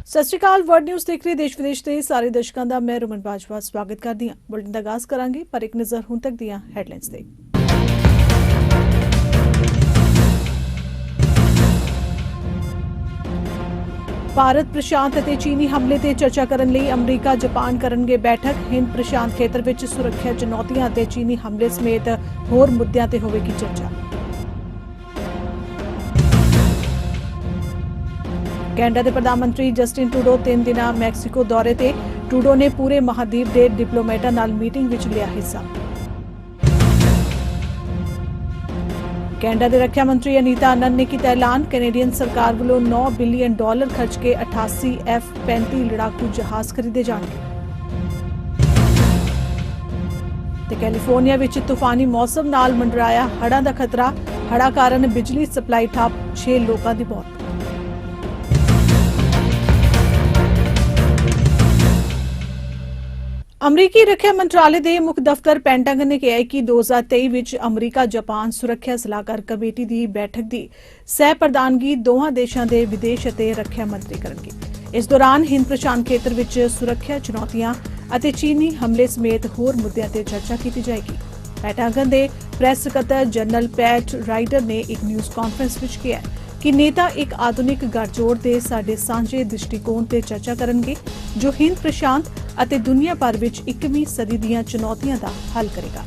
ਸਤਿ ਸ਼੍ਰੀ ਅਕਾਲ। Word news ਦੇਖ ਰਹੇ ਦੇਸ਼ ਵਿਦੇਸ਼ ਦੇ ਸਾਰੇ ਦਰਸ਼ਕਾਂ ਦਾ ਮੈਂ ਰਮਨ ਬਾਜਵਾ ਸਵਾਗਤ ਕਰਦੀ ਹਾਂ। ਬੁਲੇਟਿਨ ਦਾ ਆਗਾਜ਼ ਕਰਾਂਗੇ ਪਰ ਇੱਕ ਨਜ਼ਰ ਹੁਣ ਤੱਕ ਦੀਆਂ ਹੈਡਲਾਈਨਸ ਤੇ। ਭਾਰਤ ਪ੍ਰਸ਼ਾਂਤ ਅਤੇ ਚੀਨੀ ਹਮਲੇ ਤੇ ਚਰਚਾ ਕਰਨ ਲਈ ਅਮਰੀਕਾ ਜਾਪਾਨ ਕਰਨਗੇ ਬੈਠਕ। ਹਿੰਦ ਪ੍ਰਸ਼ਾਂਤ ਖੇਤਰ ਵਿੱਚ ਸੁਰੱਖਿਆ ਚੁਣੌਤੀਆਂ ਅਤੇ ਚੀਨੀ ਹਮਲੇ ਸਮੇਤ ਹੋਰ ਮੁੱਦਿਆਂ ਤੇ ਹੋਵੇਗੀ ਚਰਚਾ। ਕੈਨੇਡਾ ਦੇ ਪ੍ਰਧਾਨ ਮੰਤਰੀ ਜਸਟਿਨ ਟਰੂਡੋ 3 ਦਿਨਾਂ ਮੈਕਸੀਕੋ ਦੌਰੇ ਤੇ। ਟਰੂਡੋ ਨੇ ਪੂਰੇ ਮਹਾਦੀਪ ਦੇ ਡਿਪਲੋਮੈਟਾਂ ਨਾਲ ਮੀਟਿੰਗ ਵਿੱਚ ਲਿਆ ਹਿੱਸਾ। ਕੈਨੇਡਾ ਦੇ ਰੱਖਿਆ ਮੰਤਰੀ ਅਨੀਤਾ ਆਨੰਦ ਨੇ ਕੀਤਾ ਐਲਾਨ, ਕੈਨੇਡੀਅਨ ਸਰਕਾਰ ਵੱਲੋਂ $9 ਬਿਲੀਅਨ ਖਰਚ ਕੇ 88 F-35 ਲੜਾਕੂ ਜਹਾਜ਼ ਖਰੀਦੇ ਜਾਣਗੇ। ਤੇ ਕੈਲੀਫੋਰਨੀਆ ਵਿੱਚ ਤੂਫਾਨੀ ਮੌਸਮ ਨਾਲ ਮੰਡਰਾਇਆ ਹੜ੍ਹਾਂ ਦਾ ਖਤਰਾ। ਹੜ੍ਹਾਂ ਕਾਰਨ ਬਿਜਲੀ ਸਪਲਾਈ ਠੱਪ, 6 ਲੋਕਾਂ ਦੀ ਮੌਤ। ਅਮਰੀਕੀ ਰੱਖਿਆ ਮੰਤਰਾਲੇ ਦੇ ਮੁੱਖ ਦਫ਼ਤਰ ਪੈਂਟਾਗਨ ਨੇ ਕਿਹਾ ਕਿ 2023 ਵਿੱਚ ਅਮਰੀਕਾ ਜਾਪਾਨ ਸੁਰੱਖਿਆ ਸਲਾਹਕਾਰ ਕਮੇਟੀ ਦੀ ਬੈਠਕ ਦੀ ਸਹਿ ਪ੍ਰਧਾਨਗੀ ਦੋਹਾਂ ਦੇਸ਼ਾਂ ਦੇ ਵਿਦੇਸ਼ ਅਤੇ ਰੱਖਿਆ ਮੰਤਰੀ ਕਰਨਗੇ। ਇਸ ਦੌਰਾਨ ਹਿੰਦ ਪ੍ਰਸ਼ਾਂਤ ਖੇਤਰ ਵਿੱਚ ਸੁਰੱਖਿਆ ਚੁਣੌਤੀਆਂ ਅਤੇ ਚੀਨੀ ਹਮਲੇ ਸਮੇਤ ਹੋਰ ਮੁੱਦਿਆਂ ਤੇ ਚਰਚਾ ਕੀਤੀ ਜਾਏਗੀ। ਪੈਂਟਾਗਨ ਦੇ ਪ੍ਰੈਸ ਸਕੱਤਰ ਜਨਰਲ ਪੈਟ ਰਾਈਡਰ ਨੇ ਇੱਕ ਨਿਊਜ਼ ਕਾਨਫਰੰਸ ਵਿੱਚ ਕਿਹਾ ਕਿ ਨੇਤਾ ਇੱਕ ਆਧੁਨਿਕ ਗੱਠਜੋੜ ਦੇ ਸਾਡੇ ਸਾਂਝੇ ਦ੍ਰਿਸ਼ਟੀਕੋਣ ਤੇ ਚਰਚਾ ਕਰਨਗੇ ਜੋ ਹਿੰਦ ਪ੍ਰਸ਼ਾਂਤ ਅਤੇ ਦੁਨੀਆ ਭਰ ਵਿੱਚ 21ਵੀਂ ਸਦੀ ਦੀਆਂ ਚੁਣੌਤੀਆਂ ਦਾ ਹੱਲ ਕਰੇਗਾ।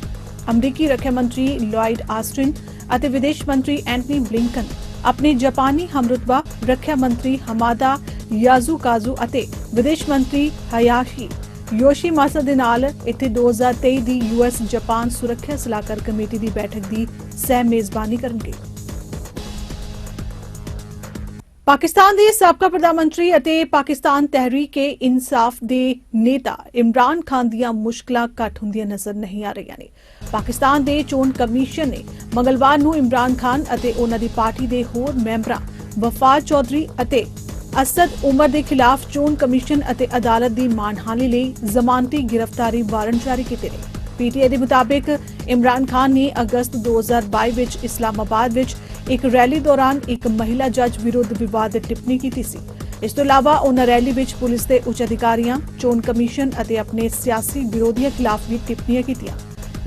ਅਮਰੀਕੀ ਰੱਖਿਆ ਮੰਤਰੀ ਲੋਇਡ ਆਸਟਿਨ ਅਤੇ ਵਿਦੇਸ਼ ਮੰਤਰੀ ਐਂਟਨੀ ਬਲਿੰਕਨ ਆਪਣੇ ਜਾਪਾਨੀ ਹਮਰੁਤਬਾ ਰੱਖਿਆ ਮੰਤਰੀ ਹਮਾਦਾ ਯਾਜ਼ੂਕਾਜ਼ੂ ਅਤੇ ਵਿਦੇਸ਼ ਮੰਤਰੀ ਹਾਯਾਸ਼ੀ ਯੋਸ਼ੀਮਾਸਾ ਦੇ ਨਾਲ ਇੱਥੇ 2023 ਦੀ US ਜਾਪਾਨ ਸੁਰੱਖਿਆ ਸਲਾਹਕਾਰ ਕਮੇਟੀ ਦੀ ਬੈਠਕ ਦੀ ਸਹਿ ਮੇਜ਼ਬਾਨੀ ਕਰਨਗੇ। ਪਾਕਿਸਤਾਨ ਦੇ ਸਾਬਕਾ ਪ੍ਰਧਾਨ ਮੰਤਰੀ ਅਤੇ ਪਾਕਿਸਤਾਨ ਤਹਿਰੀਕ-ਏ-ਇਨਸਾਫ ਦੇ ਨੇਤਾ ਇਮਰਾਨ ਖਾਨ ਦੀਆਂ ਮੁਸ਼ਕਲਾਂ ਘੱਟ ਹੁੰਦੀਆਂ ਨਜ਼ਰ ਨਹੀਂ ਆ ਰਹੀਆਂ ਨੇ। ਪਾਕਿਸਤਾਨ ਦੇ ਚੋਣ ਕਮਿਸ਼ਨ ਨੇ ਮੰਗਲਵਾਰ ਨੂੰ ਇਮਰਾਨ ਖਾਨ ਅਤੇ ਉਹਨਾਂ ਦੀ ਪਾਰਟੀ ਦੇ ਹੋਰ ਮੈਂਬਰਾਂ ਵਫਾਦ ਚੌਧਰੀ ਅਤੇ ਅਸਦ ਉਮਰ ਦੇ ਖਿਲਾਫ ਚੋਣ ਕਮਿਸ਼ਨ ਅਤੇ ਅਦਾਲਤ ਦੀ ਮਾਨਹਾਨੀ ਲਈ ਜ਼ਮਾਨਤੀ ਗ੍ਰਿਫਤਾਰੀ ਵਾਰੰਟ ਜਾਰੀ ਕੀਤੇ ਨੇ। ਪੀਟੀਆਈ ਦੇ ਮੁਤਾਬਿਕ ਇਮਰਾਨ ਖਾਨ ਨੇ ਅਗਸਤ 2022 ਵਿੱਚ ਇਸਲਾਮਾਬਾਦ ਵਿੱਚ ਇੱਕ ਰੈਲੀ ਦੌਰਾਨ ਇੱਕ ਮਹਿਲਾ ਜੱਜ ਵਿਰੁੱਧ ਵਿਵਾਦਿਤ ਟਿੱਪਣੀ ਕੀਤੀ ਸੀ। ਇਸ ਤੋਂ ਇਲਾਵਾ ਉਹਨਾਂ ਰੈਲੀ ਵਿੱਚ ਪੁਲਿਸ ਦੇ ਉੱਚ ਅਧਿਕਾਰੀਆਂ, ਚੋਣ ਕਮਿਸ਼ਨ ਅਤੇ ਆਪਣੇ ਸਿਆਸੀ ਵਿਰੋਧੀਆਂ ਖਿਲਾਫ ਵੀ ਟਿੱਪਣੀਆਂ ਕੀਤੀਆਂ।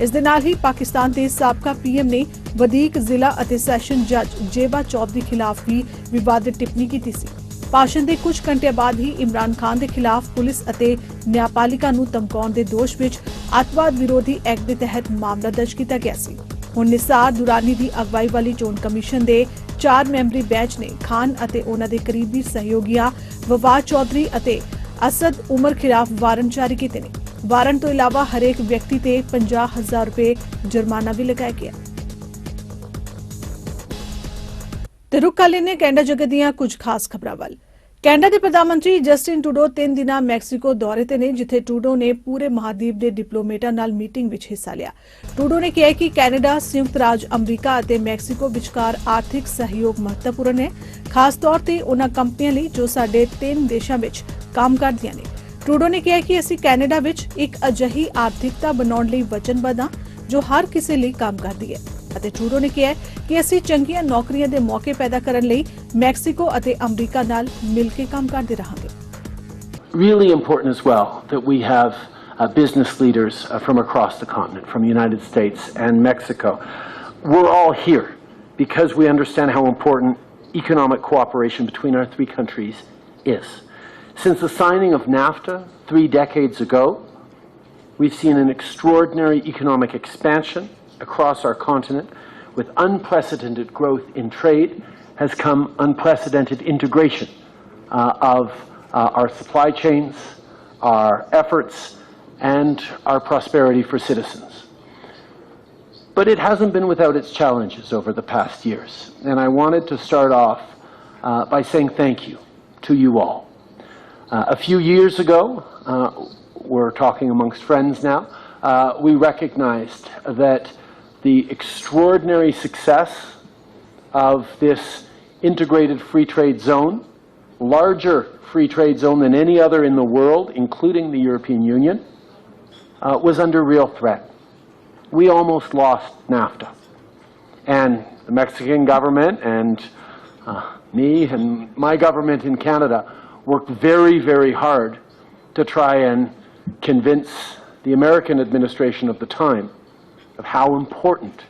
ਇਸ ਦੇ ਨਾਲ ਹੀ ਪਾਕਿਸਤਾਨ ਦੇ ਸਾਬਕਾ ਪੀਐਮ ਨੇ ਵਧੀਕ ਜ਼ਿਲ੍ਹਾ ਅਤੇ ਸੈਸ਼ਨ ਜੱਜ ਜੇਬਾ ਚੌਧਰੀ ਖਿਲਾਫ ਵੀ ਵਿਵਾਦਿਤ ਟਿੱਪਣੀ ਕੀਤੀ ਸੀ। ਭਾਸ਼ਣ ਦੇ ਕੁਝ ਘੰਟੇ ਬਾਅਦ ਹੀ ਇਮਰਾਨ ਖਾਨ ਦੇ ਖਿਲਾਫ ਪੁਲਿਸ ਅਤੇ ਨਿਆਂਪਾਲਿਕਾ ਨੂੰ ਧਮਕਾਉਣ ਦੇ ਦੋਸ਼ ਵਿੱਚ ਅੱਤਵਾਦ ਵਿਰੋਧੀ ਐਕਟ ਦੇ ਤਹਿਤ ਮਾਮਲਾ ਦਰਜ ਕੀਤਾ ਗਿਆ ਸੀ। ਹੁਣ ਨਿਸਾਰ ਦੁਰਾਨੀ ਦੀ ਅਗਵਾਈ ਵਾਲੀ ਚੋਣ ਕਮਿਸ਼ਨ ਦੇ 4 ਮੈਂਬਰੀ ਬੈਂਚ ਨੇ ਖਾਨ ਅਤੇ ਉਹਨਾਂ ਦੇ ਕਰੀਬੀ ਸਹਿਯੋਗੀਆਂ ਵਫਾਦ ਚੌਧਰੀ ਅਤੇ ਅਸਦ ਉਮਰ ਖਿਲਾਫ ਵਾਰੰਟ ਜਾਰੀ ਕੀਤੇ ਨੇ। ਵਾਰੰਟ ਤੋਂ ਇਲਾਵਾ ਹਰੇਕ ਵਿਅਕਤੀ ਤੇ $50,000 ਜੁਰਮਾਨਾ ਵੀ ਲਗਾਇਆ ਗਿਆ। ਤੇ ਰੁਕ ਕਰ ਲੈਂਦੇ ਕੈਨੇਡਾ ਜਗਤ ਦੀਆਂ ਕੁਝ ਖਾਸ ਖਬਰਾਂ ਵੱਲ। ਕੈਨੇਡਾ ਦੇ ਪ੍ਰਧਾਨ ਮੰਤਰੀ ਜਸਟਿਨ ਟਰੂਡੋ 3 ਦਿਨਾਂ ਮੈਕਸੀਕੋ ਦੌਰੇ ਤੇ ਨੇ, ਜਿੱਥੇ ਟਰੂਡੋ ਨੇ ਪੂਰੇ ਮਹਾਦੀਪ ਦੇ ਡਿਪਲੋਮੇਟਾਂ ਨਾਲ ਮੀਟਿੰਗ ਵਿੱਚ ਹਿੱਸਾ ਲਿਆ। ਟਰੂਡੋ ਨੇ ਕਿਹਾ ਕਿ ਕੈਨੇਡਾ, ਸੰਯੁਕਤ ਰਾਜ ਅਮਰੀਕਾ ਅਤੇ ਮੈਕਸੀਕੋ ਵਿਚਕਾਰ ਆਰਥਿਕ ਸਹਿਯੋਗ ਮਹੱਤਵਪੂਰਨ ਹੈ, ਖਾਸ ਤੌਰ ਤੇ ਉਹਨਾਂ ਕੰਪਨੀਆਂ ਲਈ ਜੋ ਸਾਡੇ 3 ਦੇਸ਼ਾਂ ਵਿੱਚ ਕੰਮ ਕਰਦੀਆਂ ਨੇ। ਟਰੂਡੋ ਨੇ ਕਿਹਾ ਕਿ ਅਸੀਂ ਕੈਨੇਡਾ ਵਿੱਚ ਇੱਕ ਅਜਿਹੀ ਆਰਥਿਕਤਾ ਬਣਾਉਣ ਲਈ ਵਚਨਬੱਧ ਹਾਂ ਜੋ ਹਰ ਕਿਸੇ ਲਈ ਕੰਮ ਕਰਦੀ ਹੈ ਅਤੇ ਟਰੂਡੋ ਨੇ ਕਿਹਾ ਕਿ ਅਸੀਂ ਚੰਗੀਆਂ ਨੌਕਰੀਆਂ ਦੇ ਮੌਕੇ ਪੈਦਾ ਕਰਨ ਲਈ ਮੈਕਸੀਕੋ ਅਤੇ ਅਮਰੀਕਾ ਨਾਲ ਮਿਲ ਕੇ ਕੰਮ ਕਰਦੇ ਰਹਾਂਗੇ। Really important as well that we have business leaders from across the continent, from the United States and Mexico. We're all here because we understand how important economic cooperation between our 3 countries is. Since the signing of NAFTA 3 decades ago, we've seen an extraordinary economic expansion across our continent. With unprecedented growth in trade has come unprecedented integration of our supply chains, our efforts, and our prosperity for citizens. But it hasn't been without its challenges over the past years. And I wanted to start off by saying thank you to you all. A few years ago, we're talking amongst friends now, we recognized that the extraordinary success of this integrated free trade zone, larger free trade zone than any other in the world, including the European Union, was under real threat. We almost lost NAFTA. And the Mexican government and me and my government in Canada worked very, very hard to try and convince the American administration of the time of how important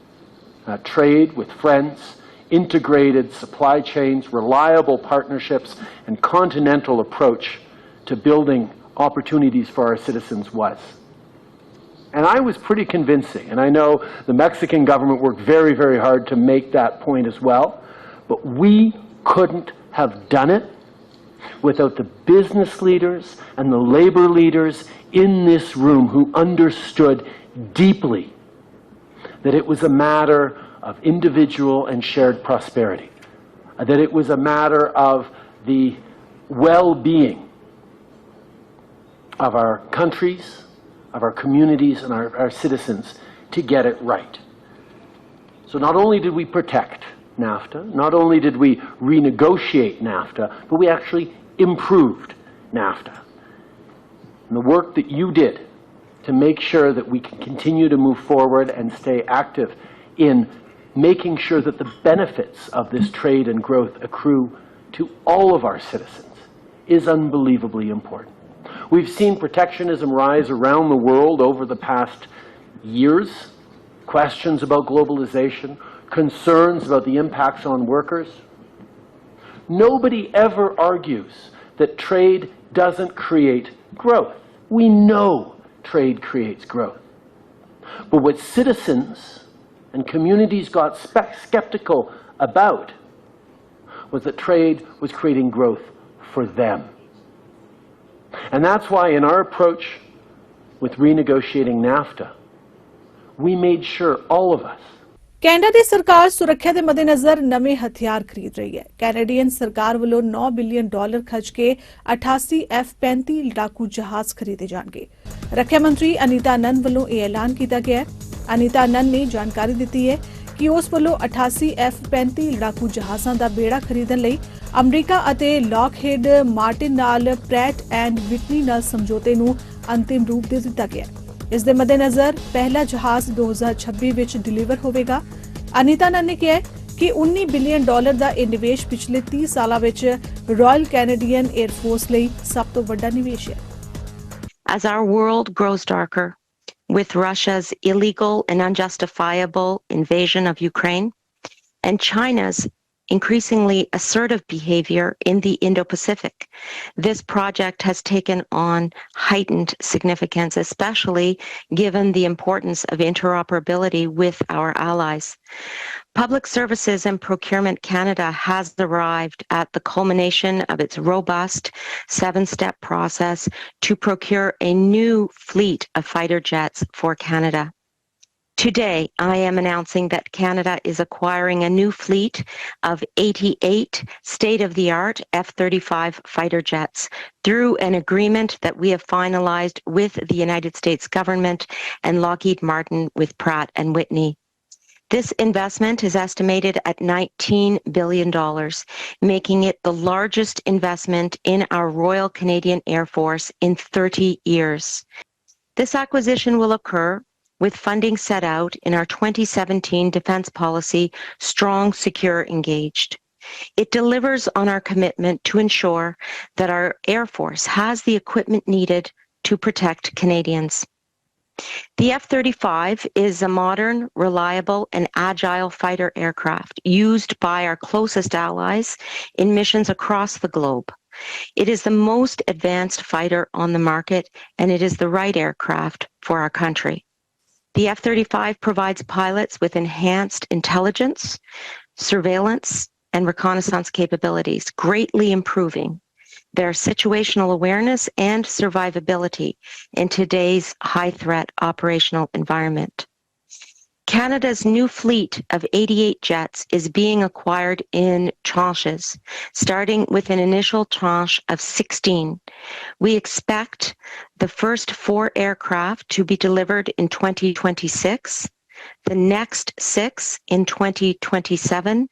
trade with friends, integrated supply chains, reliable partnerships, and continental approach to building opportunities for our citizens was. And I was pretty convincing, and I know the Mexican government worked very, very hard to make that point as well, but we couldn't have done it without the business leaders and the labor leaders in this room who understood deeply that it was a matter of individual and shared prosperity, that it was a matter of the well-being of our countries, of our communities, and our citizens to get it right. So not only did we protect NAFTA, not only did we renegotiate NAFTA, but we actually improved NAFTA. And the work that you did to make sure that we can continue to move forward and stay active in making sure that the benefits of this trade and growth accrue to all of our citizens is unbelievably important. We've seen protectionism rise around the world over the past years. Questions about globalization, concerns about the impacts on workers. Nobody ever argues that trade doesn't create growth. We know trade creates growth. But what citizens and communities got skeptical about was that trade was creating growth for them. And that's why in our approach with renegotiating NAFTA, we made sure all of us Canada ਦੀ ਸਰਕਾਰ ਸੁਰੱਖਿਆ ਦੇ ਮੱਦੇਨਜ਼ਰ ਨਵੇਂ ਹਥਿਆਰ ਖਰੀਦ ਰਹੀ ਹੈ। Canadian ਸਰਕਾਰ ਵੱਲੋਂ $9 ਬਿਲੀਅਨ ਖਰਚ ਕੇ 88 F-35 ਲੜਾਕੂ ਜਹਾਜ਼ ਖਰੀਦੇ ਜਾਣਗੇ। ਰੱਖਿਆ ਮੰਤਰੀ ਅਨੀਤਾ ਆਨੰਦ ਵੱਲੋਂ ਇਹ ਐਲਾਨ ਕੀਤਾ ਗਿਆ ਹੈ। ਅਨੀਤਾ ਆਨੰਦ ਨੇ ਜਾਣਕਾਰੀ ਦਿੱਤੀ ਹੈ ਕਿ ਉਸ ਵੱਲੋਂ 88 F-35 ਲੜਾਕੂ ਜਹਾਜ਼ਾਂ ਦਾ ਬੇੜਾ ਖਰੀਦਣ ਲਈ ਅਮਰੀਕਾ ਅਤੇ ਲੌਕਹੀਡ ਮਾਰਟਿਨ ਨਾਲ ਪ੍ਰੈਟ ਐਂਡ ਵਿਟਨੀ ਨਾਲ ਸਮਝੌਤੇ ਨੂੰ ਅੰਤਿਮ ਰੂਪ ਦੇ ਦਿੱਤਾ ਗਿਆ। ਇਸ ਦੇ ਮੱਦੇਨਜ਼ਰ ਪਹਿਲਾ ਜਹਾਜ਼ 2026 ਵਿੱਚ ਡਿਲੀਵਰ ਹੋਵੇਗਾ। ਅਨੀਤਾ ਆਨੰਦ ਨੇ ਕਿਹਾ ਕਿ $19 ਬਿਲੀਅਨ ਦਾ ਇਹ ਨਿਵੇਸ਼ ਪਿਛਲੇ 30 ਸਾਲਾਂ ਵਿੱਚ ਰਾਇਲ ਕੈਨੇਡੀਅਨ 에ਅਰ ਫੋਰਸ ਲਈ ਸਭ ਤੋਂ ਵੱਡਾ ਨਿਵੇਸ਼ ਹੈ। As our world grows darker with Russia's illegal and unjustifiable invasion of Ukraine and China's increasingly assertive behavior in the Indo-Pacific, this project has taken on heightened significance, especially given the importance of interoperability with our allies. Public Services and Procurement Canada has arrived at the culmination of its robust 7-step process to procure a new fleet of fighter jets for Canada. Today, I am announcing that Canada is acquiring a new fleet of 88 state-of-the-art F-35 fighter jets through an agreement that we have finalized with the United States government and Lockheed Martin with Pratt & Whitney. This investment is estimated at $19 billion, making it the largest investment in our Royal Canadian Air Force in 30 years. This acquisition will occur with funding set out in our 2017 defense policy, Strong, Secure, Engaged. It delivers on our commitment to ensure that our Air Force has the equipment needed to protect Canadians. The F-35 is a modern, reliable, and agile fighter aircraft used by our closest allies in missions across the globe. It is the most advanced fighter on the market, and it is the right aircraft for our country. The F-35 provides pilots with enhanced intelligence, surveillance, and reconnaissance capabilities, greatly improving their situational awareness and survivability in today's high-threat operational environment. Canada's new fleet of 88 jets is being acquired in tranches, starting with an initial tranche of 16. We expect the first 4 aircraft to be delivered in 2026, the next 6 in 2027,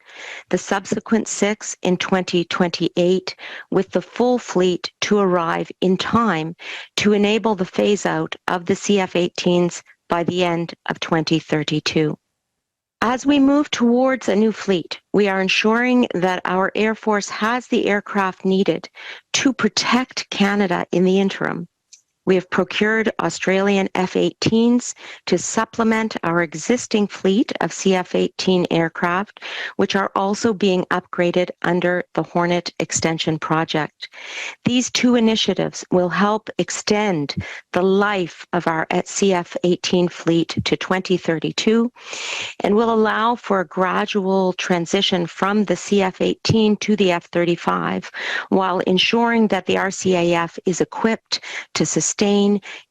the subsequent 6 in 2028, with the full fleet to arrive in time to enable the phase-out of the CF-18s by the end of 2032. As we move towards a new fleet, we are ensuring that our Air Force has the aircraft needed to protect Canada in the interim. We have procured Australian F-18s to supplement our existing fleet of CF-18 aircraft, which are also being upgraded under the Hornet Extension Project. These two initiatives will help extend the life of our CF-18 fleet to 2032 and will allow for a gradual transition from the CF-18 to the F-35 while ensuring that the RCAF is equipped to sustain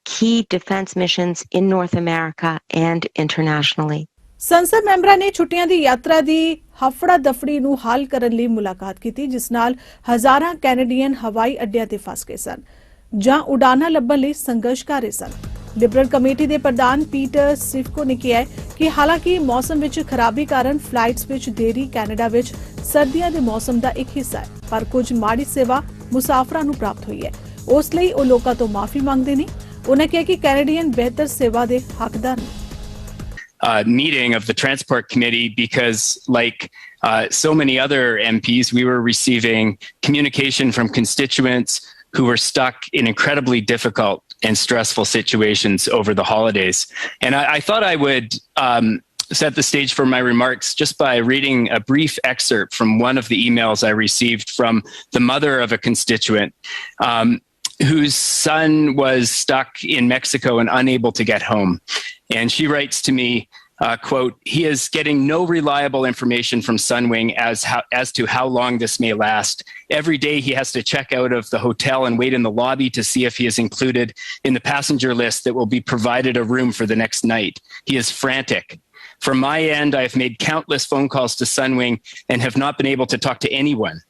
key defense missions in North America and internationally. ਸੰਸਦ ਮੈਂਬਰਾਂ ਨੇ ਛੁੱਟੀਆਂ ਦੀ ਯਾਤਰਾ ਦੀ ਹਫੜਾ ਦਫੜੀ ਨੂੰ ਹੱਲ ਕਰਨ ਲਈ ਮੁਲਾਕਾਤ ਕੀਤੀ ਜਿਸ ਨਾਲ ਹਜ਼ਾਰਾਂ ਕੈਨੇਡੀਅਨ ਹਵਾਈ ਅੱਡਿਆਂ ਤੇ ਫਸ ਗਏ ਸਨ ਜਾਂ ਉਡਾਨਾਂ ਲੱਭਣ ਲਈ ਸੰਘਰਸ਼ ਕਰ ਰਹੇ ਸਨ। ਲਿਬਰਲ ਕਮੇਟੀ ਦੇ ਪ੍ਰਧਾਨ ਪੀਟਰ ਸਿਫਕੋ ਨੇ ਕਿਹਾ ਕਿ ਹਾਲਾਂਕਿ ਮੌਸਮ ਵਿੱਚ ਖਰਾਬੀ ਕਾਰਨ ਫਲਾਈਟਸ ਵਿੱਚ ਦੇਰੀ ਕੈਨੇਡਾ ਵਿੱਚ ਸਰਦੀਆਂ ਦੇ ਮੌਸਮ ਦਾ ਇੱਕ ਹਿੱਸਾ ਹੈ ਪਰ ਕੁਝ ਮਾੜੀ ਸੇਵਾ ਮੁਸਾਫਰਾਂ ਨੂੰ ਪ੍ਰਾਪਤ ਹੋਈ ਹੈ ਉਸ ਲਈ ਉਹ ਲੋਕਾਂ ਤੋਂ ਮਾਫੀ ਮੰਗਦੇ ਨੇ। ਉਹਨਾਂ ਕਿਹਾ ਕਿ ਕੈਨੇਡੀਅਨ ਬਿਹਤਰ ਸੇਵਾ ਦੇ ਹੱਕਦਾਰ ਨੇ। Meeting of the Transport Committee because, like so many other MPs, we were receiving communication from constituents who were stuck in incredibly difficult and stressful situations over the holidays. And I thought I would set the stage for my remarks just by reading a brief excerpt from one of the emails I received from the mother of a constituent whose son was stuck in Mexico and unable to get home. And she writes to me, quote, "He is getting no reliable information from Sunwing as to how long this may last. Every day he has to check out of the hotel and wait in the lobby to see if he is included in the passenger list that will be provided a room for the next night. He is frantic. From my end, I have made countless phone calls to Sunwing and have not been able to talk to anyone.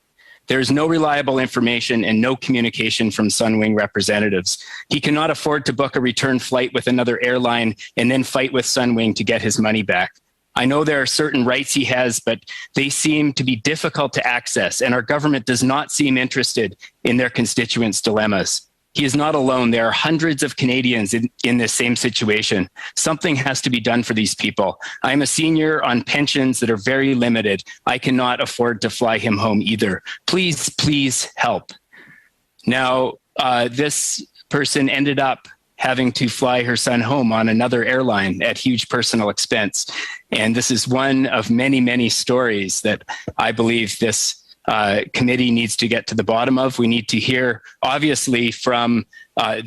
There is no reliable information and no communication from Sunwing representatives. He cannot afford to book a return flight with another airline and then fight with Sunwing to get his money back. I know there are certain rights he has, but they seem to be difficult to access, and our government does not seem interested in their constituents' dilemmas. He is not alone. There are hundreds of Canadians in this same situation. Something has to be done for these people. I am a senior on pensions that are very limited. I cannot afford to fly him home either. Please, please help." Now, this person ended up having to fly her son home on another airline at huge personal expense. And this is one of many, many stories that I believe this committee needs to get to the bottom of. We need to hear, obviously, from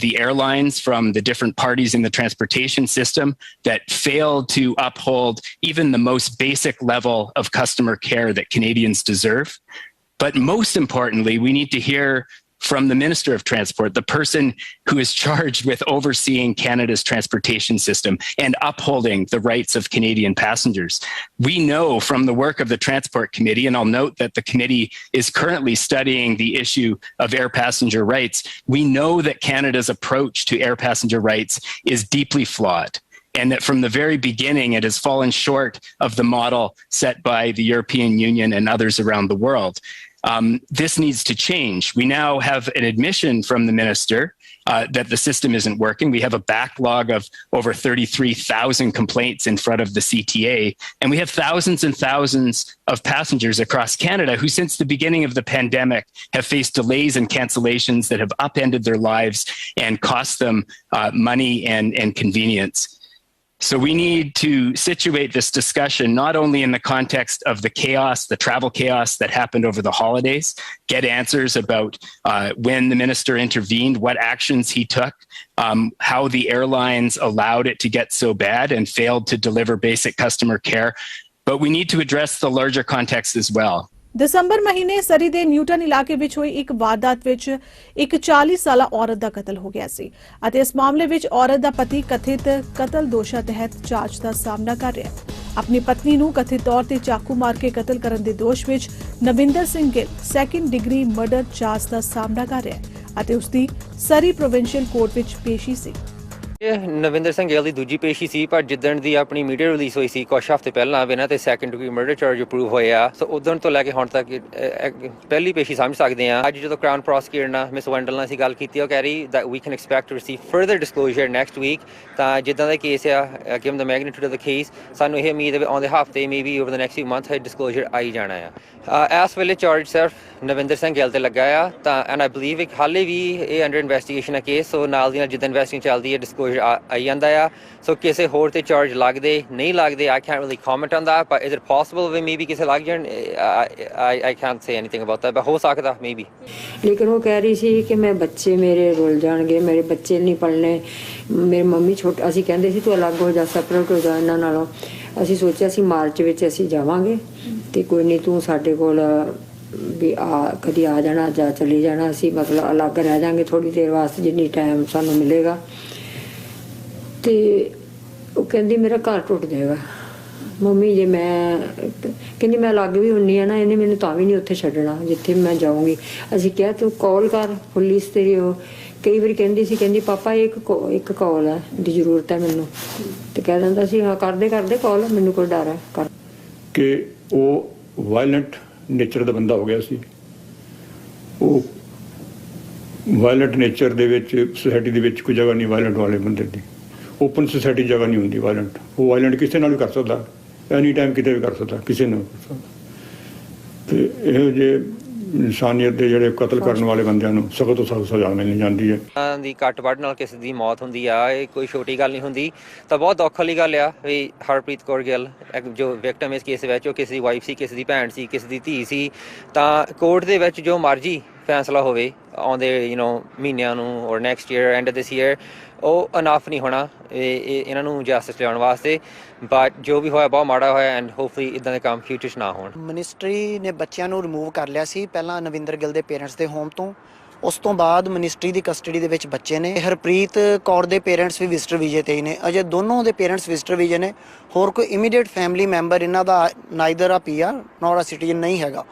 the airlines, from the different parties in the transportation system that failed to uphold even the most basic level of customer care that Canadians deserve. But most importantly, we need to hear from the Minister of Transport, the person who is charged with overseeing Canada's transportation system and upholding the rights of Canadian passengers. We know from the work of the Transport Committee, and I'll note that the committee is currently studying the issue of air passenger rights, we know that Canada's approach to air passenger rights is deeply flawed, and that from the very beginning it has fallen short of the model set by the European Union and others around the world. This needs to change. We now have an admission from the minister that the system isn't working. We have a backlog of over 33,000 complaints in front of the CTA, and we have thousands and thousands of passengers across Canada who, since the beginning of the pandemic, have faced delays and cancellations that have upended their lives and cost them money and convenience. So we need to situate this discussion not only in the context of the chaos, the travel chaos that happened over the holidays, get answers about when the minister intervened, what actions he took, how the airlines allowed it to get so bad and failed to deliver basic customer care, but we need to address the larger context as well. ਦਸੰਬਰ ਮਹੀਨੇ ਸਰੀ ਦੇ Newton ਇਲਾਕੇ ਵਿੱਚ ਹੋਈ ਇੱਕ ਵਾਰਦਾਤ ਵਿੱਚ ਇੱਕ 40 ਸਾਲਾ ਔਰਤ ਦਾ ਕਤਲ ਹੋ ਗਿਆ ਸੀ ਅਤੇ ਇਸ ਮਾਮਲੇ ਵਿੱਚ ਔਰਤ ਦਾ ਪਤੀ ਕਥਿਤ ਕਤਲ ਦੋਸ਼ਾਂ ਤਹਿਤ ਜਾਂਚ ਦਾ ਸਾਹਮਣਾ ਕਰ ਰਿਹਾ ਹੈ। ਆਪਣੀ ਪਤਨੀ ਨੂੰ ਕਥਿਤ ਤੌਰ ਤੇ ਚਾਕੂ ਮਾਰ ਕੇ ਕਤਲ ਕਰਨ ਦੇ ਦੋਸ਼ ਵਿੱਚ Navinder Singh Gill second degree murder charge ਦਾ ਸਾਹਮਣਾ ਕਰ ਰਿਹਾ ਹੈ ਅਤੇ ਉਸ ਦੀ ਸਰੀ ਪ੍ਰੋਵਿੰਸ਼ੀਅਲ ਕੋਰਟ ਵਿੱਚ ਪੇਸ਼ੀ ਸੀ। ਇਹ ਨਵਿੰਦਰ ਸਿੰਘ ਗਿੱਲ ਦੀ ਦੂਜੀ ਪੇਸ਼ੀ ਸੀ, ਪਰ ਜਿੱਦਣ ਦੀ ਆਪਣੀ ਮੀਡੀਆ ਰਿਲੀਜ਼ ਹੋਈ ਸੀ ਕੁਛ ਹਫ਼ਤੇ ਪਹਿਲਾਂ ਇਹਨਾਂ ਤੇ second degree murder charge approve ਹੋਏ ਆ। ਸੋ ਉਦੋਂ ਤੋਂ ਲੈ ਕੇ ਹੁਣ ਤੱਕ ਪਹਿਲੀ ਪੇਸ਼ੀ ਸਮਝ ਸਕਦੇ ਆ। ਅੱਜ ਜਦੋਂ ਕਰਾਊਨ ਪ੍ਰੋਸੀਕਿਊਟਰ ਨਾਲ ਮਿਸ ਵੈਂਡਲ ਨਾਲ ਅਸੀਂ ਗੱਲ ਕੀਤੀ, ਉਹ ਕਹਿ ਰਹੀ that we can expect to receive further disclosure next week। ਤਾਂ ਜਿੱਦਾਂ ਦਾ ਕੇਸ ਆ, given the magnitude of the case, ਸਾਨੂੰ ਇਹ ਉਮੀਦ ਹੈ ਆਉਂਦੇ ਹਫ਼ਤੇ maybe over the next few months disclosure ਆਈ ਜਾਣਾ ਆ। ਇਸ ਵੇਲੇ ਚਾਰਜ ਸਿਰਫ ਨਵਿੰਦਰ ਸਿੰਘ ਗਿੱਲ ਤੇ ਲੱਗਾ ਆ ਤਾਂ ਐਂਡ ਆਈ ਬਲੀਵ ਹਾਲੇ ਵੀ ਇਹ ਅੰਡਰ ਇਨਵੈਸਟੀਗੇਸ਼ਨ ਆ ਕੇਸ। ਸੋ ਨਾਲ ਦੀ ਨਾਲ ਜਿੱਦਾਂ ਇਨਵੈਸਟਿੰਗ ਚੱਲਦੀ ਹੈ ਡਿਸਕਲੋਜ਼ਰ ਆਈ ਜਾਂਦਾ ਆ। ਸੋ ਕਿਸੇ ਹੋਰ ਤੇ ਚਾਰਜ ਲੱਗਦੇ ਨਹੀਂ ਲੱਗਦੇ, I can't really comment on that, but is it possible we maybe ਕਿਸੇ ਲੱਗ ਜਾਣ? I can't say anything about that, but ਹੋ ਸਕਦਾ maybe। ਲੇਕਿਨ ਉਹ ਕਹਿ ਰਹੀ ਸੀ ਕਿ ਮੈਂ ਬੱਚੇ ਮੇਰੇ ਰੁੱਲ ਜਾਣਗੇ, ਮੇਰੇ ਬੱਚੇ ਨਹੀਂ ਪਲਣੇ, ਮੇਰੀ ਮੰਮੀ ਛੋਟਾ। ਅਸੀਂ ਕਹਿੰਦੇ ਸੀ ਤੂੰ ਅਲੱਗ ਹੋ ਜਾ, ਸੈਪਰੇਟ ਹੋ ਜਾ ਇਹਨਾਂ ਨਾਲੋਂ। ਅਸੀਂ ਸੋਚਿਆ ਸੀ ਮਾਰਚ ਵਿੱਚ ਅਸੀਂ ਜਾਵਾਂਗੇ ਤੇ ਕੋਈ ਨਹੀਂ ਤੂੰ ਸਾਡੇ ਕੋਲ ਵੀ ਕਦੀ ਆ ਜਾਣਾ ਜਾਂ ਚਲੀ ਜਾਣਾ, ਅਸੀਂ ਮਤਲਬ ਅਲੱਗ ਰਹਿ ਜਾਾਂਗੇ ਥੋੜ੍ਹੀ ਦੇਰ ਵਾਸਤੇ ਜਿੰਨੀ ਟਾਈਮ ਸਾਨੂੰ ਮਿਲੇਗਾ। ਤੇ ਉਹ ਕਹਿੰਦੀ ਮੇਰਾ ਘਰ ਟੁੱਟ ਜਾਏਗਾ ਮੰਮੀ ਜੇ ਮੈਂ, ਕਹਿੰਦੀ ਮੈਂ ਅਲੱਗ ਵੀ ਹੁੰਦੀ ਆ ਨਾ, ਇਹਨੇ ਮੈਨੂੰ ਤਾਂ ਵੀ ਨਹੀਂ ਉੱਥੇ ਛੱਡਣਾ ਜਿੱਥੇ ਮੈਂ ਜਾਊਂਗੀ। ਅਸੀਂ ਕਿਹਾ ਤੂੰ ਕਾਲ ਕਰ ਪੁਲਿਸ ਤੇਰੀ। ਉਹ ਕਈ ਵਾਰੀ ਕਹਿੰਦੀ ਸੀ, ਕਹਿੰਦੀ ਪਾਪਾ ਇੱਕ ਕਾਲ ਹੈ ਦੀ ਜ਼ਰੂਰਤ ਹੈ ਮੈਨੂੰ, ਤੇ ਕਹਿ ਦਿੰਦਾ ਸੀ ਹਾਂ ਕਰਦੇ ਕਾਲ, ਮੈਨੂੰ ਕੋਈ ਡਰ ਹੈ ਕਰ। ਕਿ ਉਹ ਵਾਇਲੈਂਟ ਨੇਚਰ ਦਾ ਬੰਦਾ ਹੋ ਗਿਆ ਸੀ। ਉਹ ਵਾਇਲੈਂਟ ਨੇਚਰ ਦੇ ਵਿੱਚ ਸੁਸਾਇਟੀ ਦੇ ਵਿੱਚ ਕੋਈ ਜਗ੍ਹਾ ਨਹੀਂ ਵਾਇਲੈਂਟ ਵਾਲੇ ਬੰਦੇ ਦੀ। ਓਪਨ ਸੁਸਾਇਟੀ ਜਗ੍ਹਾ ਨਹੀਂ ਹੁੰਦੀ ਵਾਇਲੈਂਟ। ਉਹ ਵਾਇਲੈਂਟ ਕਿਸੇ ਨਾਲ ਵੀ ਕਰ ਸਕਦਾ, ਐਨੀ ਟਾਈਮ ਕਿਤੇ ਵੀ ਕਰ ਸਕਦਾ, ਕਿਸੇ ਨੂੰ ਕਰ ਸਕਦਾ। ਤੇ ਇਹੋ ਜਿਹੇ ਇਨਸਾਨੀਅਤ ਦੇ ਜਿਹੜੇ ਕਤਲ ਕਰਨ ਵਾਲੇ ਬੰਦਿਆਂ ਨੂੰ ਸਖਤ ਤੋਂ ਸਖਤ ਸਜ਼ਾ ਮਿਲਣੀ ਜਾਂਦੀ ਹੈ। ਦੀ ਕੱਟ ਵੱਢ ਨਾਲ ਕਿਸੇ ਦੀ ਮੌਤ ਹੁੰਦੀ ਆ, ਇਹ ਕੋਈ ਛੋਟੀ ਗੱਲ ਨਹੀਂ ਹੁੰਦੀ। ਤਾਂ ਬਹੁਤ ਦੁੱਖ ਵਾਲੀ ਗੱਲ ਆ ਵੀ ਹਰਪ੍ਰੀਤ ਕੌਰ ਗਿੱਲ ਜੋ ਵਿਕਟਮ ਇਸ ਕੇਸ ਵਿੱਚ, ਉਹ ਕਿਸੇ ਦੀ ਵਾਈਫ ਸੀ, ਕਿਸੇ ਦੀ ਭੈਣ ਸੀ, ਕਿਸੇ ਦੀ ਧੀ ਸੀ। ਤਾਂ ਕੋਰਟ ਦੇ ਵਿੱਚ ਜੋ ਮਰਜ਼ੀ ਫੈਸਲਾ ਹੋਵੇ ਆਉਂਦੇ ਮਹੀਨਿਆਂ ਨੂੰ ਔਰ next year and this year, ਉਹ ਅਨਫ ਨਹੀਂ ਹੋਣਾ ਇਹਨਾਂ ਨੂੰ ਜਸਟਿਸ ਲਿਆਉਣ ਵਾਸਤੇ। ਬਟ ਜੋ ਵੀ ਹੋਇਆ ਬਹੁਤ ਮਾੜਾ ਹੋਇਆ ਐਂਡ ਹੋਪਫੁਲੀ ਇੱਦਾਂ ਦੇ ਕੰਮ ਫਿਊਚਰ 'ਚ ਨਾ ਹੋਣ। ਮਿਨਿਸਟਰੀ ਨੇ ਬੱਚਿਆਂ ਨੂੰ ਰਿਮੂਵ ਕਰ ਲਿਆ ਸੀ ਪਹਿਲਾਂ ਨਵਿੰਦਰ ਗਿੱਲ ਦੇ ਪੇਰੈਂਟਸ ਦੇ ਹੋਮ ਤੋਂ, ਉਸ ਤੋਂ ਬਾਅਦ ਮਿਨਿਸਟਰੀ ਦੀ ਕਸਟਡੀ ਦੇ ਵਿੱਚ ਬੱਚੇ ਨੇ। ਹਰਪ੍ਰੀਤ ਕੌਰ ਦੇ ਪੇਰੈਂਟਸ ਵੀ ਵਿਜ਼ਟਰ ਵੀਜ਼ੇ 'ਤੇ ਹੀ ਨੇ, ਅਜੇ ਦੋਨੋਂ ਦੇ ਪੇਰੈਂਟਸ ਵਿਜ਼ਟਰ ਵੀਜ਼ੇ ਨੇ। ਹੋਰ ਕੋਈ ਇਮੀਡੀਏਟ ਫੈਮਿਲੀ ਮੈਂਬਰ ਇਹਨਾਂ ਦਾ ਨਾਈਦਰ ਆ PR ਨੋਰ ਆ ਸਿਟੀਜ਼ਨ ਨਹੀਂ ਹੈਗਾ।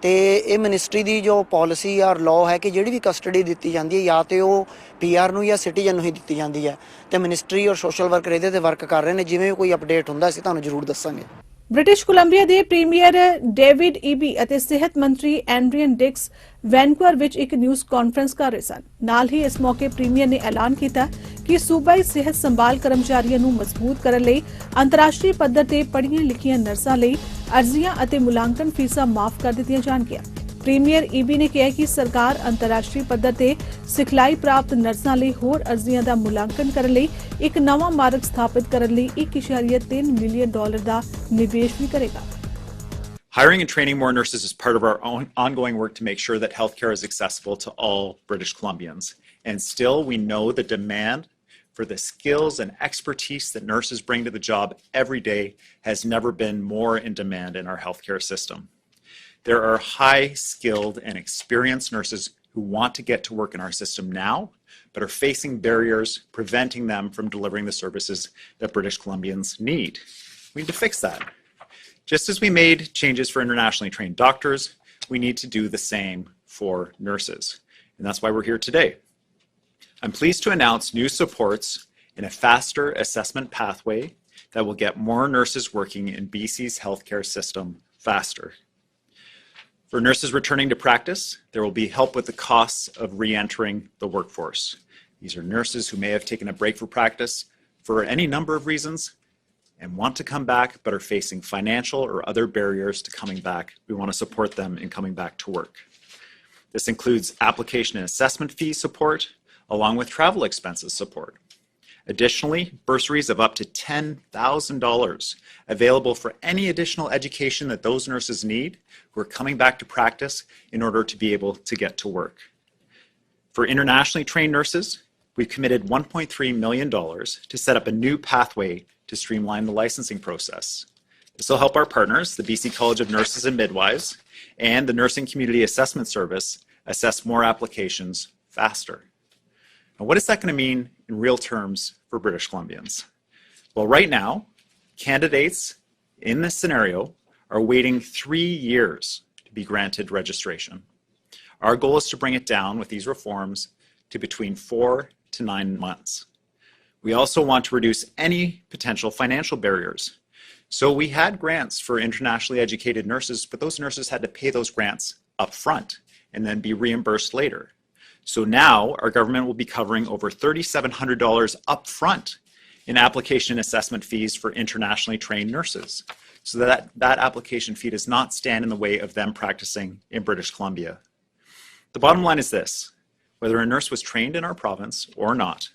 ਤੇ ਇਹ ਮਿਨਿਸਟਰੀ ਦੀ ਜੋ ਪਾਲਿਸੀ ਆ ਲਾਅ ਹੈ ਕਿ ਜਿਹੜੀ ਵੀ ਕਸਟਡੀ ਦਿੱਤੀ ਜਾਂਦੀ ਹੈ ਜਾਂ ਤੇ ਉਹ PR ਨੂੰ ਜਾਂ ਸਿਟੀਜ਼ਨ ਨੂੰ ਹੀ ਦਿੱਤੀ ਜਾਂਦੀ ਹੈ। ਤੇ ਮਿਨਿਸਟਰੀ ਔਰ ਸੋਸ਼ਲ ਵਰਕਰ ਇਹਦੇ ਤੇ ਵਰਕ ਕਰ ਰਹੇ ਨੇ। ਜਿਵੇਂ ਕੋਈ ਅਪਡੇਟ ਹੁੰਦਾ ਅਸੀਂ ਤੁਹਾਨੂੰ ਜ਼ਰੂਰ ਦੱਸਾਂਗੇ। ਬ੍ਰਿਟਿਸ਼ ਕੋਲੰਬੀਆ ਦੇ ਪ੍ਰੀਮੀਅਰ ਡੇਵਿਡ ਈਬੀ ਅਤੇ ਸਿਹਤ ਮੰਤਰੀ ਐਂਡਰੀਅਨ ਡਿਕਸ ਵੈਨਕੂਵਰ ਵਿੱਚ ਇੱਕ ਨਿਊਜ਼ ਕਾਨਫਰੰਸ ਕਰ ਰਹੇ ਸਨ। ਨਾਲ ਹੀ ਇਸ ਮੌਕੇ ਪ੍ਰੀਮੀਅਰ ਨੇ ਐਲਾਨ ਕੀਤਾ ਕਿ ਸੂਬਾਈ ਸਿਹਤ ਸੰਭਾਲ ਕਰਮਚਾਰੀਆਂ ਨੂੰ ਮਜ਼ਬੂਤ ਕਰਨ ਲਈ ਅੰਤਰਰਾਸ਼ਟਰੀ ਪੱਧਰ ਤੇ ਪੜ੍ਹੀਆਂ ਲਿਖੀਆਂ ਨਰਸਾਂ ਲਈ ਅਰਜ਼ੀਆਂ ਅਤੇ ਮੁਲਾਂਕਣ ਫੀਸਾਂ ਮਾਫ ਕਰ ਦਿੱਤੀਆਂ ਜਾਣਗੀਆਂ। ਪ੍ਰੀਮੀਅਰ ਈਬੀ ਨੇ ਕਿਹਾ ਕਿ ਸਰਕਾਰ ਅੰਤਰਰਾਸ਼ਟਰੀ ਪੱਧਰ ਤੇ ਸਿਖਲਾਈ ਪ੍ਰਾਪਤ ਨਰਸਾਂ ਲਈ ਹੋਰ ਅਰਜ਼ੀਆਂ ਦਾ ਮੁਲਾਂਕਣ ਕਰਨ ਲਈ ਇੱਕ ਨਵਾਂ ਮਾਰਗ ਸਥਾਪਿਤ ਕਰਨ ਲਈ $1.3 ਮਿਲੀਅਨ ਦਾ ਨਿਵੇਸ਼ ਵੀ ਕਰੇਗਾ। Hiring and training more nurses is part of our own ongoing work to make sure that healthcare is accessible to all British Columbians. And still, we know the demand for the skills and expertise that nurses bring to the job every day has never been more in demand in our healthcare system. There are high-skilled and experienced nurses who want to get to work in our system now, but are facing barriers preventing them from delivering the services that British Columbians need. We need to fix that. Just as we made changes for internationally trained doctors, we need to do the same for nurses. And that's why we're here today. I'm pleased to announce new supports in a faster assessment pathway that will get more nurses working in BC's healthcare system faster. For nurses returning to practice, there will be help with the costs of re-entering the workforce. These are nurses who may have taken a break for practice for any number of reasons and want to come back but are facing financial or other barriers to coming back. We want to support them in coming back to work. This includes application and assessment fee support, along with travel expenses support. Additionally, bursaries of up to $10,000 available for any additional education that those nurses need who are coming back to practice in order to be able to get to work. For internationally trained nurses, we've committed $1.3 million to set up a new pathway to streamline the licensing process. This will help our partners, the BC College of Nurses and Midwives, and the Nursing Community Assessment Service assess more applications faster. Now, what is that going to mean in real terms for British Columbians? Well, right now, candidates in this scenario are waiting 3 years to be granted registration. Our goal is to bring it down with these reforms to between 4 to 9 months. We also want to reduce any potential financial barriers. So we had grants for internationally educated nurses, but those nurses had to pay those grants up front and then be reimbursed later. So now our government will be covering over $3,700 up front in application and assessment fees for internationally trained nurses, so that application fee does not stand in the way of them practicing in British Columbia. The bottom line is this: whether a nurse was trained in our province or not,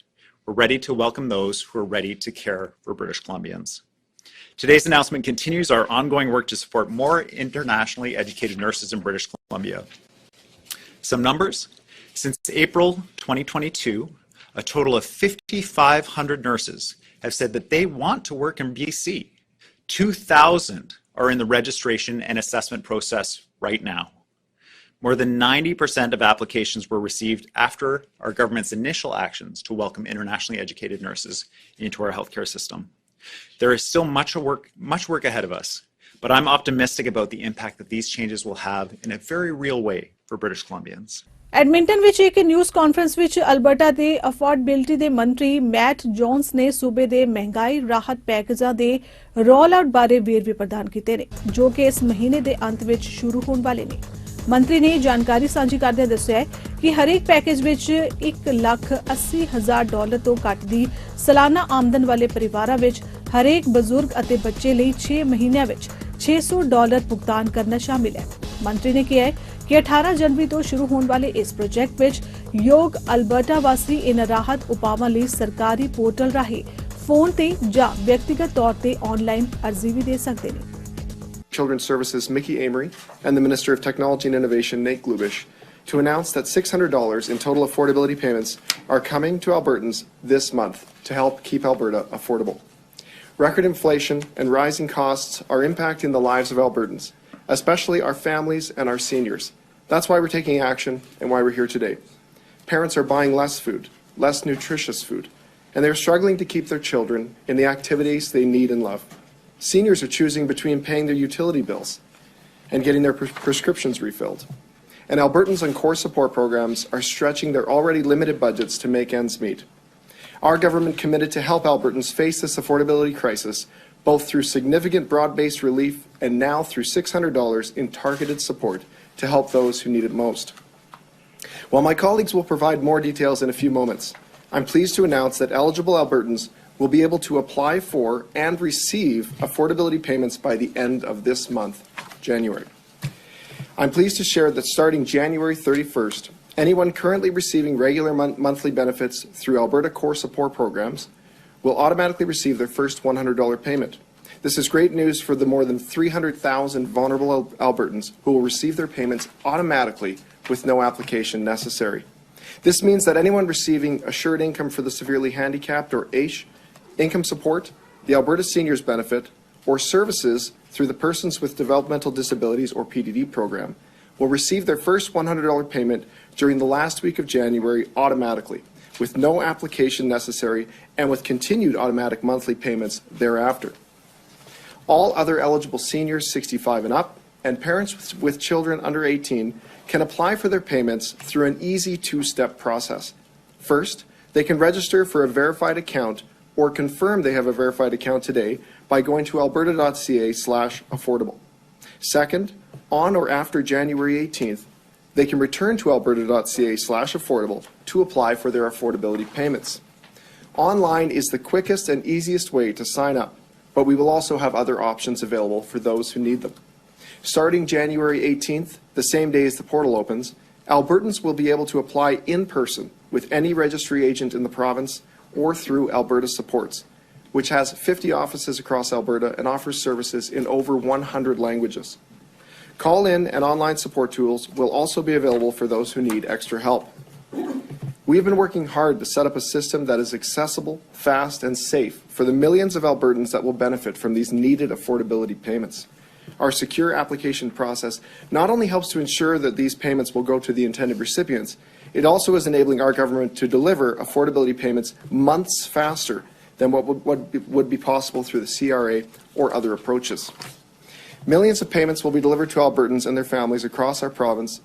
we're ready to welcome those who are ready to care for British Columbians. Today's announcement continues our ongoing work to support more internationally educated nurses in British Columbia. Some numbers: since April 2022, a total of 5,500 nurses have said that they want to work in BC. 2,000 are in the registration and assessment process right now. More than 90% of applications were received after our government's initial actions to welcome internationally educated nurses into our healthcare system. There is still much work ahead of us, but I'm optimistic about the impact that these changes will have in a very real way for British Columbians. Edmonton ਵਿੱਚ ਇੱਕ news conference ਵਿੱਚ Alberta ਦੇ affordability ਦੇ ਮੰਤਰੀ mat Jones ਨੇ ਸੂਬੇ ਦੇ ਮਹਿੰਗਾਈ ਰਾਹਤ ਪੈਕੇਜਾਂ ਦੇ ਰੋਲ ਆਊਟ ਬਾਰੇ ਵੇਰਵੇ ਪ੍ਰਦਾਨ ਕੀਤੇ ਨੇ, ਜੋ ਕਿ ਇਸ ਮਹੀਨੇ ਦੇ ਅੰਤ ਵਿੱਚ ਸ਼ੁਰੂ ਹੋਣ ਵਾਲੇ ਨੇ। ਮੰਤਰੀ ਨੇ ਜਾਣਕਾਰੀ ਸਾਂਝੀ ਕਰਦਿਆਂ ਦੱਸਿਆ ਕਿ ਹਰੇਕ ਪੈਕੇਜ ਵਿੱਚ $1,80,000 ਤੋਂ ਘੱਟ ਦੀ ਸਾਲਾਨਾ ਆਮਦਨ ਵਾਲੇ ਪਰਿਵਾਰਾਂ ਵਿੱਚ ਹਰੇਕ ਬਜ਼ੁਰਗ ਅਤੇ ਬੱਚੇ ਲਈ 6 ਮਹੀਨਿਆਂ ਵਿੱਚ $600 ਭੁਗਤਾਨ ਕਰਨਾ ਸ਼ਾਮਿਲ ਹੈ। ਮੰਤਰੀ ਨੇ ਕਿਹਾ ਕਿ 18 ਜਨਵਰੀ ਤੋਂ ਸ਼ੁਰੂ ਹੋਣ ਵਾਲੇ ਇਸ ਪ੍ਰੋਜੈਕਟ ਵਿੱਚ ਯੋਗ ਅਲਬਰਟਾ ਵਾਸੀ ਇਨ੍ਹਾਂ ਰਾਹਤ ਉਪਾਵਾਂ ਲਈ ਸਰਕਾਰੀ ਪੋਰਟਲ ਰਾਹੀਂ ਫੋਨ ਤੇ ਜਾਂ ਵਿਅਕਤੀਗਤ ਤੌਰ ਤੇ ਆਨਲਾਈਨ ਅਰਜ਼ੀ ਵੀ ਦੇ ਸਕਦੇ ਨੇ। Children's Services Mickey Amory and the Minister of Technology and Innovation Nate Glubish to announce that $600 in total affordability payments are coming to Albertans this month to help keep Alberta affordable. Record inflation and rising costs are impacting the lives of Albertans, especially our families and our seniors. That's why we're taking action and why we're here today. Parents are buying less food, less nutritious food, and they're struggling to keep their children in the activities they need and love. Seniors are choosing between paying their utility bills and getting their prescriptions refilled. And Albertans on core support programs are stretching their already limited budgets to make ends meet. Our government committed to help Albertans face this affordability crisis, both through significant broad-based relief and now through $600 in targeted support to help those who need it most. While my colleagues will provide more details in a few moments, I'm pleased to announce that eligible Albertans will be able to apply for and receive affordability payments by the end of this month, January. I'm pleased to share that starting January 31st, anyone currently receiving regular monthly benefits through Alberta Core Support Programs will automatically receive their first $100 payment. This is great news for the more than 300,000 vulnerable Albertans who will receive their payments automatically with no application necessary. This means that anyone receiving Assured Income for the Severely Handicapped, or AISH, income support, the Alberta Seniors Benefit, or services through the Persons with Developmental Disabilities, or PDD program, will receive their first $100 payment during the last week of January automatically, with no application necessary and with continued automatic monthly payments thereafter. All other eligible seniors 65 and up and parents with children under 18 can apply for their payments through an easy two-step process. First, they can register for a verified account or confirm they have a verified account today by going to alberta.ca/affordable. Second, on or after January 18th, they can return to alberta.ca/affordable to apply for their affordability payments. Online is the quickest and easiest way to sign up, but we will also have other options available for those who need them. Starting January 18th, the same day as the portal opens, Albertans will be able to apply in person with any registry agent in the province or through Alberta Supports, which has 50 offices across Alberta and offers services in over 100 languages. Call-in and online support tools will also be available for those who need extra help. We have been working hard to set up a system that is accessible, fast, and safe for the millions of Albertans that will benefit from these needed affordability payments. Our secure application process not only helps to ensure that these payments will go to the intended recipients, it also is enabling our government to deliver affordability payments months faster than what would be possible through the CRA or other approaches. Millions of payments will be delivered to Albertans and their families across our province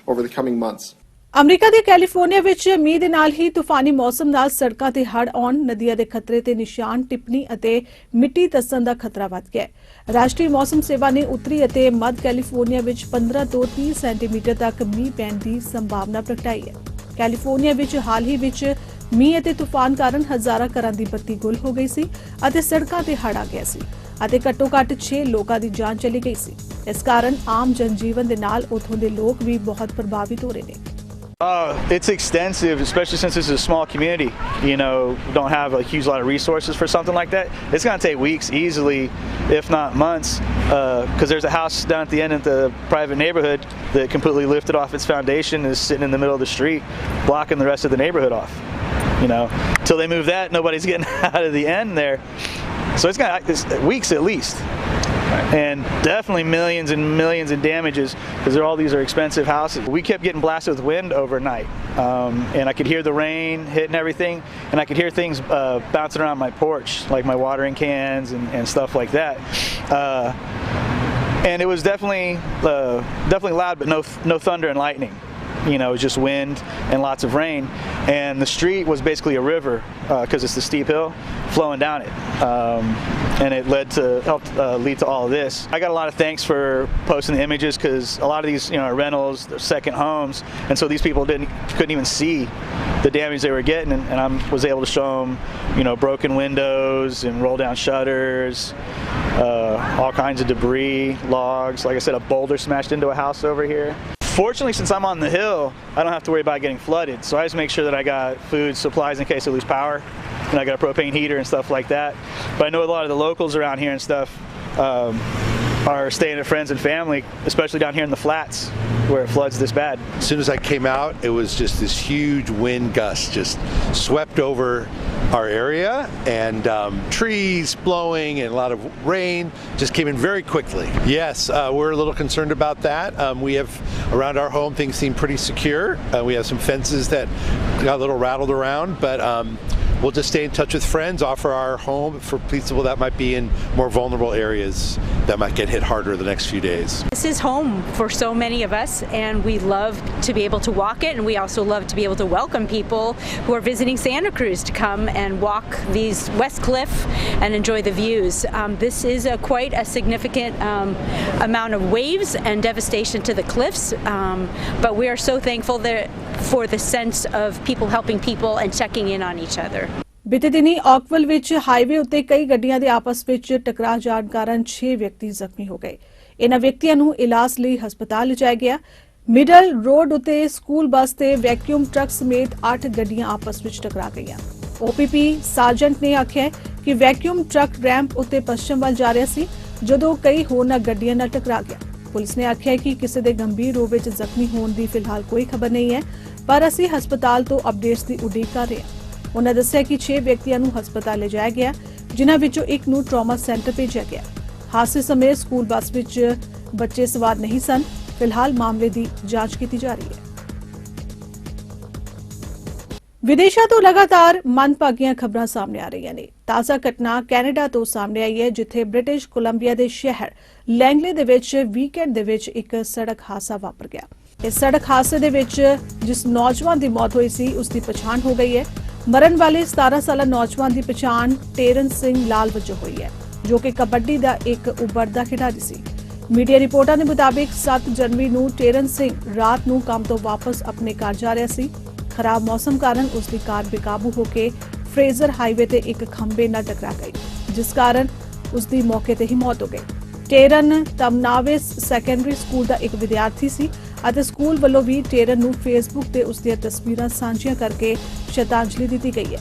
over the coming months. America ਦੇ California ਵਿੱਚ ਮੀਂਹ ਦੇ ਨਾਲ ਹੀ ਤੂਫਾਨੀ ਮੌਸਮ ਨਾਲ ਸੜਕਾਂ ਤੇ ਹੜ੍ਹ ਆਉਣ, ਨਦੀਆਂ ਦੇ ਖਤਰੇ ਤੇ ਨਿਸ਼ਾਨ ਟਿੱਪਣੀ ਅਤੇ ਮਿੱਟੀ ਧੱਸਣ ਦਾ ਖਤਰਾ ਵੱਧ ਗਿਆ ਹੈ। ਰਾਸ਼ਟਰੀ ਮੌਸਮ ਸੇਵਾ ਨੇ ਉੱਤਰੀ ਅਤੇ ਮੱਧ ਕੈਲੀਫੋਰਨੀਆ ਵਿੱਚ 15 ਤੋਂ 30 ਸੈਂਟੀਮੀਟਰ ਤੱਕ ਮੀਂਹ ਪੈਣ ਦੀ ਸੰਭਾਵਨਾ ਪ੍ਰਗਟਾਈ ਹੈ। ਕੈਲੀਫੋਰਨੀਆ ਵਿੱਚ ਹਾਲ ਹੀ ਵਿੱਚ ਮੀਂਹ ਅਤੇ ਤੂਫਾਨ ਕਾਰਨ ਹਜ਼ਾਰਾਂ ਘਰਾਂ ਦੀ ਬੱਤੀ ਗੁੱਲ ਹੋ ਗਈ ਸੀ ਅਤੇ ਸੜਕਾਂ ਤੇ ਹੜ੍ਹ ਆ ਗਿਆ ਸੀ ਅਤੇ ਘੱਟੋ-ਘੱਟ 6 ਲੋਕਾਂ ਦੀ ਜਾਨ ਚਲੀ ਗਈ ਸੀ। ਇਸ ਕਾਰਨ ਆਮ ਜਨਜੀਵਨ ਦੇ ਨਾਲ ਉੱਥੋਂ ਦੇ ਲੋਕ ਵੀ ਬਹੁਤ ਪ੍ਰਭਾਵਿਤ ਹੋ ਰਹੇ ਨੇ। It's extensive, especially since this is a small community. You know, don't have a huge lot of resources for something like that. It's going to take weeks, easily, if not months, because there's a house down at the end of the private neighborhood that completely lifted off its foundation, is sitting in the middle of the street, blocking the rest of the neighborhood off. You know, till they move that, nobody's getting out of the end there. So it's going to take weeks at least. And definitely millions and millions in damages because all these are expensive houses. We kept getting blasted with wind overnight, and I could hear the rain hitting everything, and I could hear things bouncing around my porch, like my watering cans and stuff like that. And it was definitely loud, but no thunder and lightning. You know, it was just wind and lots of rain, and the street was basically a river because it's the steep hill flowing down it, and it helped lead to all of this. I got a lot of thanks for posting the images because a lot of these, you know, are rentals, they're second homes, and so these people couldn't even see the damage they were getting, and I was able to show them, you know, broken windows and roll down shutters, all kinds of debris, logs. Like I said, a boulder smashed into a house over here. Fortunately, since I'm on the hill, I don't have to worry about getting flooded. So I just make sure that I got food, supplies in case I lose power. And I got a propane heater and stuff like that. But I know a lot of the locals around here and stuff are staying at friends and family, especially down here in the flats where it floods this bad. As soon as I came out, it was just this huge wind gust just swept over our area, and trees blowing and a lot of rain just came in very quickly. Yes, we're a little concerned about that. We have around our home, things seem pretty secure. We have some fences that got a little rattled around, but we'll just stay in touch with friends, offer our home for people that might be in more vulnerable areas that might get hit harder the next few days. This is home for so many of us, and we love to be able to walk it, and we also love to be able to welcome people who are visiting Santa Cruz to come and walk these West Cliff and enjoy the views. This is quite a significant amount of waves and devastation to the cliffs, but we are so thankful for the sense of people helping people and checking in on each other. ਬੀਤੇ ਦਿਨੀ ਔਕਵਿਲ ਵਿੱਚ highway ਉੱਤੇ ਕਈ ਗੱਡੀਆਂ ਦੇ ਆਪਸ ਵਿੱਚ ਟਕਰਾ ਜਾਣ ਕਾਰਨ 6 ਵਿਅਕਤੀ ਜ਼ਖਮੀ ਹੋ ਗਏ। ਇਨ੍ਹਾਂ ਵਿਅਕਤੀਆਂ ਨੂੰ ਇਲਾਜ ਲਈ ਹਸਪਤਾਲ ਲਿਜਾਇਆ ਗਿਆ। ਮਿਡਲ ਰੋਡ ਉੱਤੇ ਸਕੂਲ ਬੱਸ ਤੇ ਵੈਕਿਊਮ ਟਰੱਕ ਸਮੇਤ 8 ਗੱਡੀਆਂ ਆਪਸ ਵਿੱਚ ਟਕਰਾ ਗਈਆਂ। OPP ਸਾਰਜੈਂਟ ਨੇ ਆਖਿਆ ਕਿ ਵੈਕਿਊਮ ਟਰੱਕ ਰੈਂਪ ਉੱਤੇ ਪੱਛਮ ਵੱਲ ਜਾ ਰਿਹਾ ਸੀ ਜਦੋਂ ਕਈ ਹੋਰਨਾਂ ਗੱਡੀਆਂ ਨਾਲ ਟਕਰਾ ਗਿਆ। ਪੁਲਿਸ ਨੇ ਆਖਿਆ ਕਿ ਕਿਸੇ ਦੇ ਗੰਭੀਰ ਰੂਪ ਵਿੱਚ ਜ਼ਖਮੀ ਹੋਣ ਦੀ ਫਿਲਹਾਲ ਕੋਈ ਖਬਰ ਨਹੀਂ ਹੈ, ਪਰ ਅਸੀਂ ਹਸਪਤਾਲ ਤੋਂ ਅਪਡੇਟਸ ਦੀ ਉਡੀਕ ਕਰ ਰਹੇ ਹਾਂ। ਉਨ੍ਹਾਂ ਦੱਸਿਆ ਕਿ 6 ਵਿਅਕਤੀਆਂ ਨੂੰ ਹਸਪਤਾਲ ਲਿਜਾਇਆ ਗਿਆ, ਜਿਨ੍ਹਾਂ ਵਿੱਚੋਂ ਇੱਕ ਨੂੰ ਟਰਾਮਾ ਸੈਂਟਰ ਭੇਜਿਆ ਗਿਆ। ਹਾਦਸੇ ਸਮੇਂ ਸਕੂਲ ਬੱਸ ਵਿੱਚ ਬੱਚੇ ਸਵਾਰ ਨਹੀਂ ਸਨ। ਫਿਲਹਾਲ ਮਾਮਲੇ ਦੀ ਜਾਂਚ ਕੀਤੀ ਜਾ ਰਹੀ ਹੈ। ਵਿਦੇਸ਼ਾਂ ਤੋਂ ਲਗਾਤਾਰ ਮੰਦਭਾਗੀਆਂ ਖਬਰਾਂ ਸਾਹਮਣੇ ਆ ਰਹੀਆਂ ਨੇ। ਤਾਜ਼ਾ ਘਟਨਾ ਕੈਨੇਡਾ ਤੋਂ ਸਾਹਮਣੇ ਆਈ ਹੈ, ਜਿੱਥੇ ਬ੍ਰਿਟਿਸ਼ ਕੋਲੰਬੀਆ ਦੇ ਸ਼ਹਿਰ ਲੈਂਗਲੇ ਦੇ ਵਿੱਚ ਵੀਕਐਂਡ ਦੇ ਵਿੱਚ ਇੱਕ ਸੜਕ ਹਾਦਸਾ ਵਾਪਰ ਗਿਆ। ਇਸ ਸੜਕ ਹਾਦਸੇ ਦੇ ਵਿੱਚ ਜਿਸ ਨੌਜਵਾਨ ਦੀ ਮੌਤ ਹੋਈ ਸੀ, ਉਸ ਦੀ ਪਛਾਣ ਹੋ ਗਈ ਹੈ। ਮਰਨ ਵਾਲੇ 17 ਸਾਲਾ ਨੌਜਵਾਨ ਦੀ ਪਛਾਣ ਟੇਰਨ ਸਿੰਘ ਲਾਲ ਵਜੋਂ ਹੋਈ ਹੈ, ਜੋ ਕਿ ਕਬੱਡੀ ਦਾ ਇੱਕ ਉੱਭਰਦਾ ਖਿਡਾਰੀ ਸੀ। ਮੀਡੀਆ ਰਿਪੋਰਟਾਂ ਦੇ ਮੁਤਾਬਿਕ 7 ਜਨਵਰੀ ਨੂੰ ਟੇਰਨ ਸਿੰਘ ਰਾਤ ਨੂੰ ਕੰਮ ਤੋਂ ਵਾਪਸ ਆਪਣੇ ਘਰ ਜਾ ਰਿਹਾ ਸੀ। ਖਰਾਬ ਮੌਸਮ ਕਾਰਨ ਉਸ ਦੀ ਕਾਰ ਬੇਕਾਬੂ ਹੋ ਕੇ ਫਰੇਜ਼ਰ ਹਾਈਵੇ ਤੇ ਇੱਕ ਖੰਭੇ ਨਾਲ ਟਕਰਾ ਗਈ, ਜਿਸ ਕਾਰਨ ਉਸ ਦੀ ਮੌਕੇ ਤੇ ਹੀ ਮੌਤ ਹੋ ਗਈ। ਟੇਰਨ ਤਮਨਾਵੇਸ ਸੈਕੰਡਰੀ ਸਕੂਲ ਦਾ ਇੱਕ ਵਿਦਿਆਰਥੀ ਸੀ ਅਤੇ ਸਕੂਲ ਵੱਲੋਂ ਵੀ ਟੇਰਨ ਨੂੰ ਫੇਸਬੁੱਕ ਤੇ ਉਸ ਦੀਆਂ ਤਸਵੀਰਾਂ ਸਾਂਝੀਆਂ ਕਰਕੇ ਸ਼ਰਧਾਂਜਲੀ ਦਿੱਤੀ ਗਈ ਹੈ।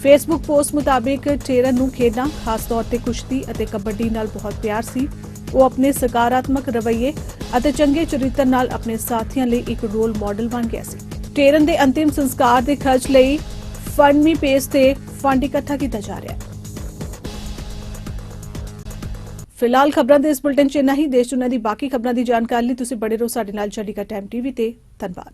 ਫੇਸਬੁੱਕ ਪੋਸਟ ਮੁਤਾਬਿਕ ਟੇਰਨ ਨੂੰ ਖੇਡਾਂ, ਖਾਸ ਤੌਰ ਤੇ ਕੁਸ਼ਤੀ ਅਤੇ ਕਬੱਡੀ ਨਾਲ ਬਹੁਤ ਪਿਆਰ ਸੀ। ਉਹ ਆਪਣੇ ਸਕਾਰਾਤਮਕ ਰਵੱਈਏ ਅਤੇ ਚੰਗੇ ਚਰਿੱਤਰ ਨਾਲ ਆਪਣੇ ਸਾਥੀਆਂ ਲਈ ਇੱਕ ਰੋਲ ਮਾਡਲ ਬਣ ਗਿਆ ਸੀ। ਟੇਰਨ ਦੇ ਅੰਤਿਮ ਸੰਸਕਾਰ ਦੇ ਖਰਚ ਲਈ ਫੰਡਮੀ ਪੇਜ ਤੇ ਫੰਡ ਇਕੱਠਾ ਕੀਤਾ ਜਾ ਰਿਹਾ ਹੈ। ਫਿਲਹਾਲ ਖਬਰਾਂ ਦੇ ਇਸ ਬੁਲਟਨ 'ਚ ਇੰਨਾ ਹੀ। ਦੇਸ਼ ਦੁਨੀਆ ਦੀ ਬਾਕੀ ਖਬਰਾਂ ਦੀ ਜਾਣਕਾਰੀ ਲਈ ਤੁਸੀਂ ਬਣੇ ਰਹੋ ਸਾਡੇ ਨਾਲ ਚੰਡੀਗੜ੍ਹ ਟਾਈਮ TV ਤੇ। ਧੰਨਵਾਦ।